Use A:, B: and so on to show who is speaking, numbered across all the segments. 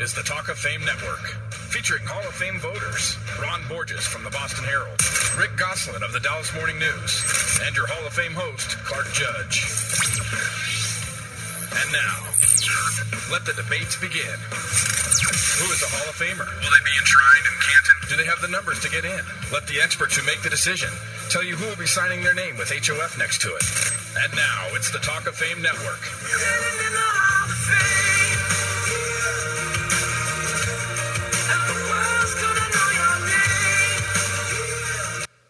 A: is the Talk of Fame Network, featuring Hall of Fame voters, Ron Borges from the Boston Herald, Rick Gosselin of the Dallas Morning News, and your Hall of Fame host, Clark Judge. And now, let the debates begin. Who is a Hall of Famer? Will they be enshrined in Canton? Do they have the numbers to get in? Let the experts who make the decision tell you who will be signing their name with HOF next to it. And now, it's the Talk of Fame Network.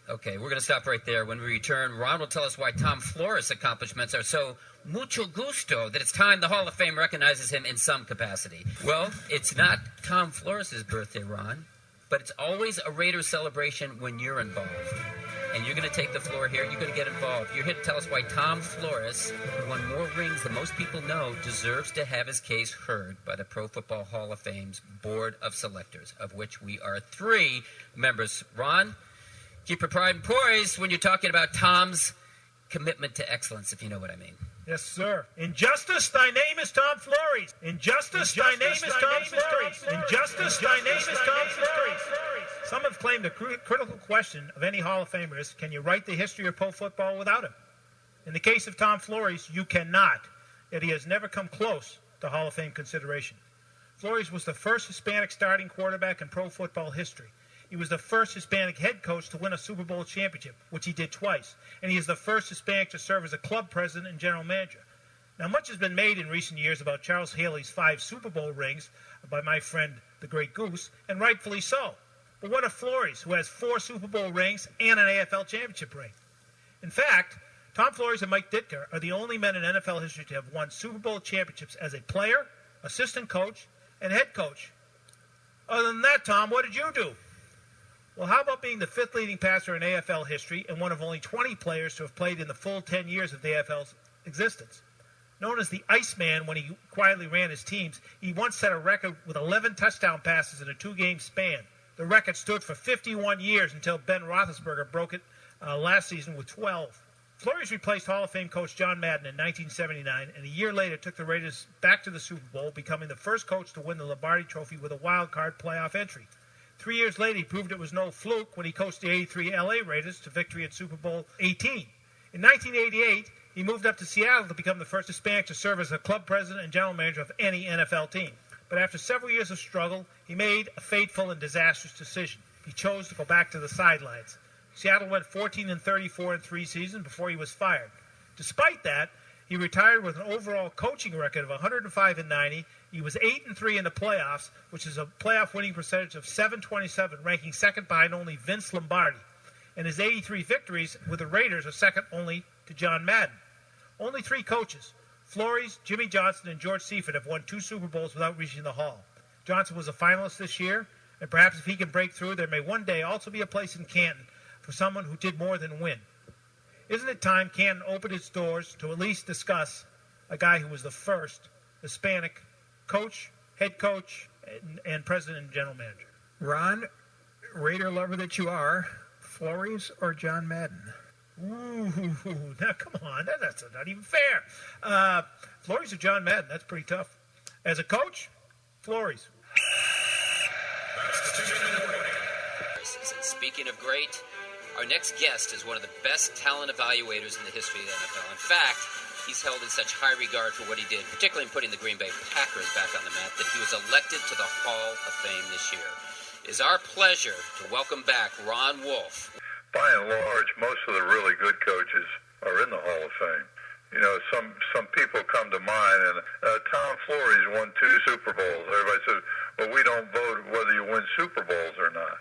B: Okay, we're going to stop right there. When we return, Ron will tell us why Tom Flores' accomplishments are so mucho gusto that it's time the Hall of Fame recognizes him in some capacity. Well, it's not Tom Flores' birthday, Ron, but it's always a Raiders celebration when you're involved. And you're going to take the floor here. You're going to get involved. You're here to tell us why Tom Flores, who won more rings than most people know, deserves to have his case heard by the Pro Football Hall of Fame's Board of Selectors, of which we are 3 members. Ron, keep your pride and poise when you're talking about Tom's commitment to excellence, if you know what I mean.
C: Yes, sir. In justice, thy name is Tom Flores. In justice, thy name is Tom Flores. In justice, thy name is Tom Flores. Some have claimed the critical question of any Hall of Famer is, can you write the history of pro football without him? In the case of Tom Flores, you cannot, yet he has never come close to Hall of Fame consideration. Flores was the first Hispanic starting quarterback in pro football history. He was the first Hispanic head coach to win a Super Bowl championship, which he did twice. And he is the first Hispanic to serve as a club president and general manager. Now, much has been made in recent years about Charles Haley's 5 Super Bowl rings by my friend, the Great Goose, and rightfully so. But what of Flores, who has 4 Super Bowl rings and an AFL championship ring? In fact, Tom Flores and Mike Ditka are the only men in NFL history to have won Super Bowl championships as a player, assistant coach, and head coach. Other than that, Tom, what did you do? Well, how about being the 5th leading passer in AFL history and one of only 20 players to have played in the full 10 years of the AFL's existence? Known as the Iceman when he quietly ran his teams, he once set a record with 11 touchdown passes in a 2-game span. The record stood for 51 years until Ben Roethlisberger broke it last season with 12. Flores replaced Hall of Fame coach John Madden in 1979, and a year later took the Raiders back to the Super Bowl, becoming the first coach to win the Lombardi Trophy with a wild card playoff entry. 3 years later, he proved it was no fluke when he coached the '83 L.A. Raiders to victory at Super Bowl 18. In 1988, he moved up to Seattle to become the first Hispanic to serve as a club president and general manager of any NFL team. But after several years of struggle, he made a fateful and disastrous decision. He chose to go back to the sidelines. Seattle went 14-34 in 3 seasons before he was fired. Despite that, he retired with an overall coaching record of 105-90. He was 8-3 in the playoffs, which is a playoff winning percentage of .727, ranking second behind only Vince Lombardi. And his 83 victories with the Raiders are second only to John Madden. Only 3 coaches, Flores, Jimmy Johnson, and George Seifert, have won 2 Super Bowls without reaching the Hall. Johnson was a finalist this year, and perhaps if he can break through, there may one day also be a place in Canton for someone who did more than win. Isn't it time Canton opened its doors to at least discuss a guy who was the first Hispanic coach, head coach, and president and general manager?
D: Ron, Raider lover that you are, Flores or John Madden?
C: Ooh, now come on, that's not even fair. Flores or John Madden, that's pretty tough. As a coach, Flores.
B: And speaking of great, our next guest is one of the best talent evaluators in the history of the NFL. In fact, he's held in such high regard for what he did, particularly in putting the Green Bay Packers back on the map, that he was elected to the Hall of Fame this year. It is our pleasure to welcome back Ron Wolf.
E: By and large, most of the really good coaches are in the Hall of Fame. You know, some people come to mind, and Tom Flores won 2 Super Bowls. Everybody says, well, we don't vote whether you win Super Bowls or not.